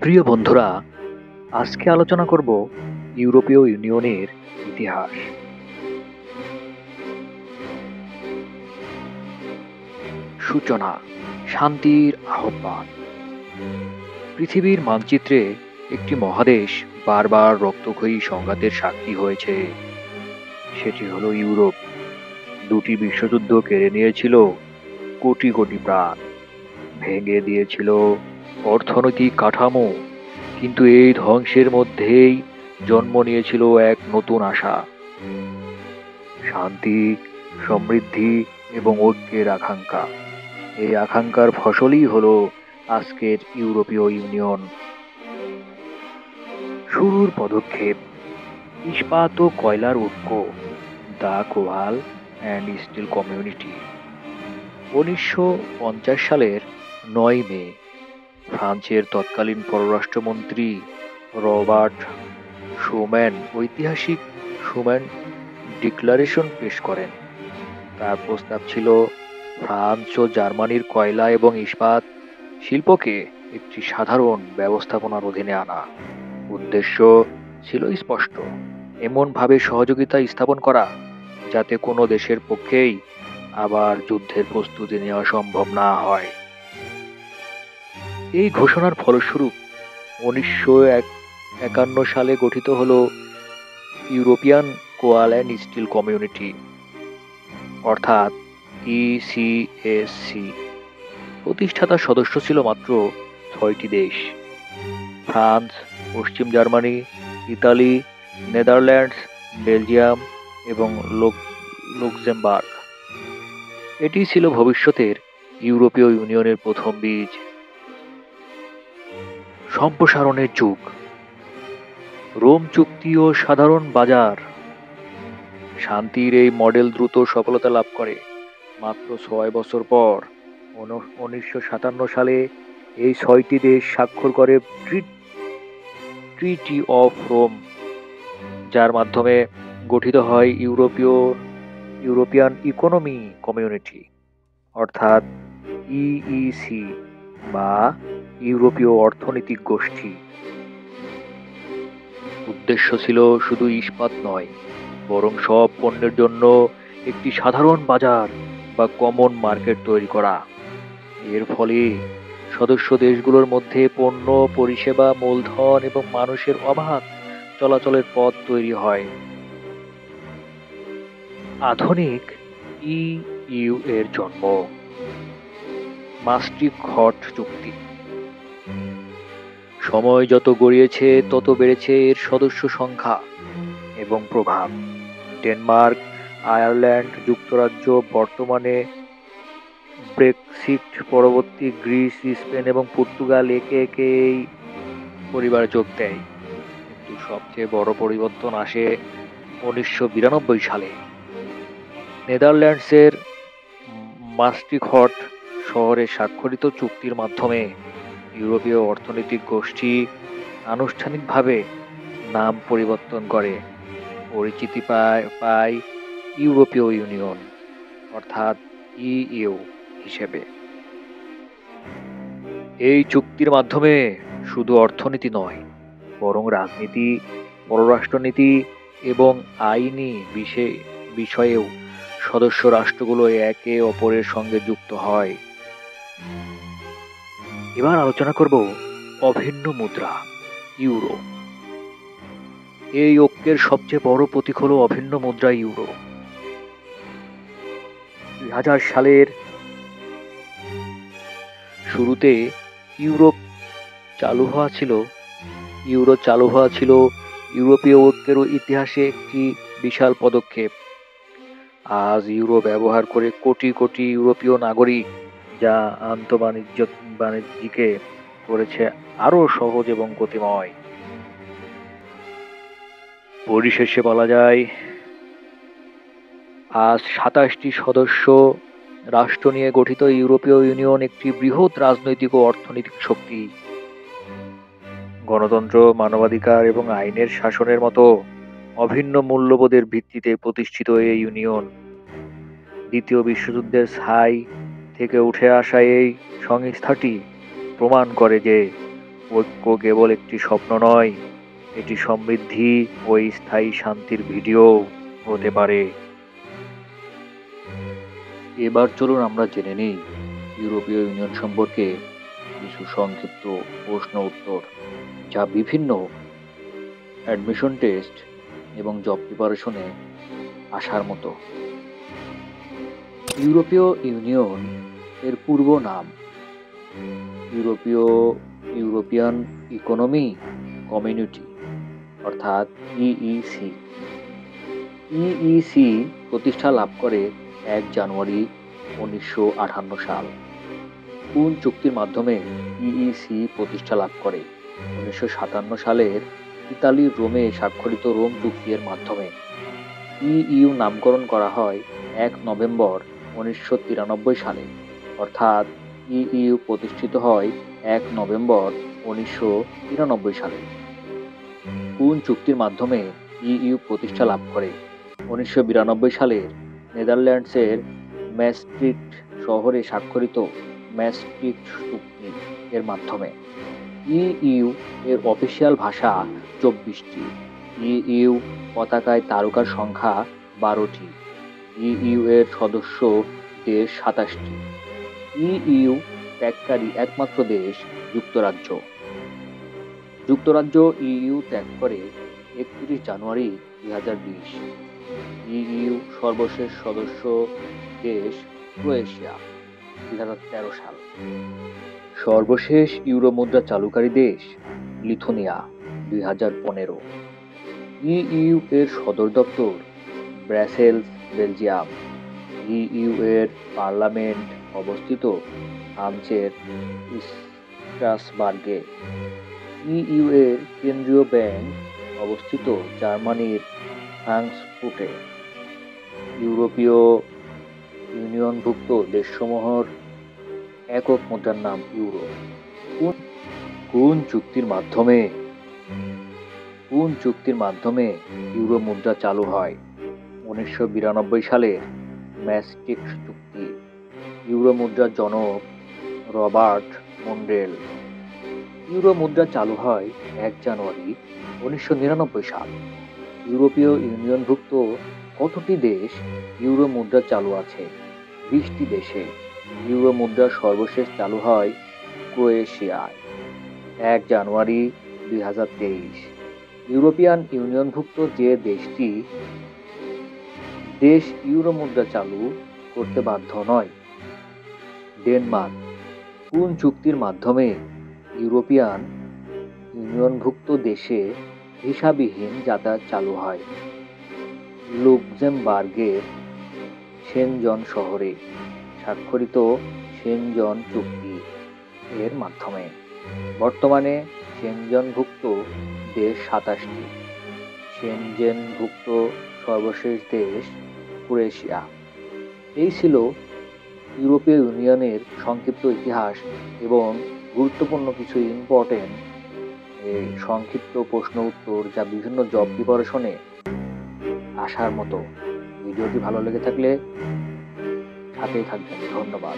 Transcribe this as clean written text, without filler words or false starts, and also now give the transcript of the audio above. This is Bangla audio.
প্রিয় বন্ধুরা, আজকে আলোচনা করব ইউরোপীয় ইউনিয়নের ইতিহাস। সূচনা, শান্তির আহ্বান। পৃথিবীর মানচিত্রে একটি মহাদেশ বারবার রক্তক্ষয়ী সংঘাতের সাক্ষী হয়েছে। সেটি হলো ইউরোপ। দুটি বিশ্বযুদ্ধ কেড়ে নিয়েছিল কোটি কোটি প্রাণ, ভেঙে দিয়েছিল অর্থনৈতিক কাঠামো, কিন্তু এই ধ্বংসের মধ্যেই জন্ম নিয়েছিল এক নতুন আশা, শান্তি, সমৃদ্ধি এবং ঐক্যের আকাঙ্ক্ষা। এই আকাঙ্ক্ষার ফসলই হলো আজকের ইউরোপীয় ইউনিয়ন। শুরুর পদক্ষেপ, ইস্পাত ও কয়লার ঐক্য, the coal and steel community. 1950 সালের 9 মে ফ্রান্সের তৎকালীন পররাষ্ট্রমন্ত্রী রবার্ট শুম্যান ঐতিহাসিক শুম্যান ডিক্লারেশন পেশ করেন। তার প্রস্তাব ছিল ফ্রান্স ও জার্মানির কয়লা এবং ইস্পাত শিল্পকে একটি সাধারণ ব্যবস্থাপনার অধীনে আনা। উদ্দেশ্য ছিল স্পষ্ট, এমনভাবে সহযোগিতা স্থাপন করা যাতে কোনো দেশের পক্ষেই আবার যুদ্ধের প্রস্তুতি নেওয়া সম্ভব না হয়। এই ঘোষণার ফলস্বরূপ 1951 সালে গঠিত হল European coal and steel community, অর্থাৎ ইসিএসসি। প্রতিষ্ঠাতা সদস্য ছিল মাত্র 6টি দেশ: ফ্রান্স, পশ্চিম জার্মানি, ইতালি, নেদারল্যান্ডস, বেলজিয়াম এবং লুক্সেমবার্গ। এটি ছিল ভবিষ্যতের ইউরোপীয় ইউনিয়নের প্রথম বীজ। সম্প্রসারণের যুগ, রোম চুক্তি ও সাধারণ বাজার। শান্তির এই মডেল দ্রুত সফলতা লাভ করে। মাত্র 6 বছর পর 1957 সালে এই 6টি দেশ স্বাক্ষর করে ট্রিটি অফ রোম, যার মাধ্যমে গঠিত হয় ইউরোপিয়ান ইকোনমি কমিউনিটি, অর্থাৎ ইইসি বা ইউরোপীয় অর্থনৈতিক গোষ্ঠী। উদ্দেশ্য ছিল শুধু ইস্পাত নয়, বরং সব পণ্যের জন্য একটি সাধারণ বাজার বা কমন মার্কেট তৈরি করা। এর ফলে সদস্য দেশগুলোর মধ্যে পণ্য, পরিষেবা, মূলধন এবং মানুষের অবাধ চলাচলের পথ তৈরি হয়। আধুনিক ইইউ এর জন্ম, মাস্ট্রিখট চুক্তি। সময় যত গড়িয়েছে তত বেড়েছে এর সদস্য সংখ্যা এবং প্রভাব। ডেনমার্ক, আয়ারল্যান্ড, যুক্তরাজ্য, বর্তমানে ব্রেক্সিট পরবর্তী গ্রিস, স্পেন এবং পর্তুগাল একে একে এই পরিবারে যোগ দেয়। কিন্তু সবচেয়ে বড় পরিবর্তন আসে 1992 সালে। নেদারল্যান্ডসের মাস্ট্রিখট শহরে স্বাক্ষরিত চুক্তির মাধ্যমে ইউরোপীয় অর্থনৈতিক গোষ্ঠী আনুষ্ঠানিকভাবে নাম পরিবর্তন করে পরিচিতি পায় ইউরোপীয় ইউনিয়ন, অর্থাৎ ইইউ হিসেবে। এই চুক্তির মাধ্যমে শুধু অর্থনীতি নয়, বরং রাজনীতি, পররাষ্ট্রনীতি এবং আইনি বিষয়েও সদস্য রাষ্ট্রগুলো একে অপরের সঙ্গে যুক্ত হয়। এবার আলোচনা করব অভিন্ন মুদ্রা, ইউরো। এই ঐক্যের সবচেয়ে বড় প্রতীক হলো অভিন্ন মুদ্রা ইউরো। 2000 সালের শুরুতে ইউরো চালু হওয়া ছিল ইউরোপীয় ঐক্যের ইতিহাসে একটি বিশাল পদক্ষেপ। আজ ইউরো ব্যবহার করে কোটি কোটি ইউরোপীয় নাগরিক, যা বাণিজ্যকে করেছে আরো সহজ এবং গতিময়। পরিশেষে বলা যায়, আজ 27টি সদস্য রাষ্ট্র নিয়ে গঠিত ইউরোপীয় ইউনিয়ন একটি বৃহৎ রাজনৈতিক ও অর্থনৈতিক শক্তি। গণতন্ত্র, মানবাধিকার এবং আইনের শাসনের মতো অভিন্ন মূল্যবোধের ভিত্তিতে প্রতিষ্ঠিত এই ইউনিয়ন দ্বিতীয় বিশ্বযুদ্ধের ছাই থেকে উঠে আসা এই সংস্থাটি প্রমাণ করে যে ঐক্য কেবল একটি স্বপ্ন নয়, এটি সমৃদ্ধি ও স্থায়ী শান্তির ভিডিও হতে পারে। এবার চলুন আমরা জেনে নিই ইউরোপীয় ইউনিয়ন সম্পর্কে কিছু সংক্ষিপ্ত প্রশ্ন উত্তর, যা বিভিন্ন অ্যাডমিশন টেস্ট এবং জব প্রিপারেশনে আসার মতো। ইউরোপীয় ইউনিয়ন এর পূর্ব নাম ইউরোপিয়ান ইকোনমি কমিউনিটি, অর্থাৎ ইইসি। ইইসি প্রতিষ্ঠা লাভ করে 1 জানুয়ারি 1958 সাল। কোন চুক্তির মাধ্যমে ইইসি প্রতিষ্ঠা লাভ করে? 1957 সালের ইতালির রোমে স্বাক্ষরিত রোম চুক্তি এর মাধ্যমে। ইইউ নামকরণ করা হয় 1 নভেম্বর 1993 সালে, অর্থাৎ ইইউ প্রতিষ্ঠিত হয় 1 নভেম্বর 1993 সালে। কোন চুক্তির মাধ্যমে ইইউ প্রতিষ্ঠা লাভ করে? 1992 সালের নেদারল্যান্ডসের ম্যাস্ট্রিক্ট শহরে স্বাক্ষরিত ম্যাস্ট্রিক্ট চুক্তি এর মাধ্যমে। ইইউ এর অফিসিয়াল ভাষা 24টি। ইইউ পতাকায় তারকার সংখ্যা 12টি। ইইউ এর সদস্য দেশ 27টি। ইইউ ত্যাগকারী একমাত্র দেশ যুক্তরাজ্য। যুক্তরাজ্য ইইউ ত্যাগ করে 31 জানুয়ারি 2020। ইইউ সর্বশেষ সদস্য দেশ ক্রোয়েশিয়া, 2013 সাল। সর্বশেষ ইউরো মুদ্রা চালুকারী দেশ লিথুনিয়া, 2015। ইইউ এর সদর দপ্তর ব্রাসেলস, বেলজিয়াম। ইইউ এর পার্লামেন্ট অবস্থিত ফ্রান্সের স্ট্রাসবার্গে। ইইউ এর কেন্দ্রীয় ব্যাংক অবস্থিত জার্মানির ফ্রাঙ্কফুর্টে। ইউরোপীয় ইউনিয়নভুক্ত দেশসমূহের একক মুদ্রার নাম ইউরো। কোন চুক্তির মাধ্যমে ইউরো মুদ্রা চালু হয়? 1992 সালের ম্যাস্ট্রিক্ট চুক্তি। ইউরো মুদ্রার জনক রবার্ট মুন্ডেল। ইউরো মুদ্রা চালু হয় 1 জানুয়ারি 1999 সাল। ইউরোপীয় ইউনিয়নভুক্ত কতটি দেশ ইউরো মুদ্রা চালু আছে? 20টি দেশে। ইউরো মুদ্রা সর্বশেষ চালু হয় ক্রোয়েশিয়ায় 1 জানুয়ারি 2023। ইউরোপিয়ান ইউনিয়নভুক্ত যে দেশ ইউরো মুদ্রা চালু করতে বাধ্য নয়? ডেনমার্ক। কোন চুক্তির মাধ্যমে ইউরোপিয়ান ইউনিয়নভুক্ত দেশে ভিসাবিহীন যাতায়াত চালু হয়? লুক্সেমবার্গের শেনজন শহরে স্বাক্ষরিত শেনজন চুক্তি এর মাধ্যমে। বর্তমানে শেনজনভুক্ত দেশ 27টি। শেনজেনভুক্ত সর্বশেষ দেশ ক্রোয়েশিয়া। এই ছিল ইউরোপীয় ইউনিয়নের সংক্ষিপ্ত ইতিহাস এবং গুরুত্বপূর্ণ কিছু ইম্পর্টেন্ট সংক্ষিপ্ত প্রশ্ন উত্তর, যা বিভিন্ন জব প্রিপারেশনে আসার মতো। ভিডিওটি ভালো লেগে থাকলে সাথেই থাকবেন। ধন্যবাদ।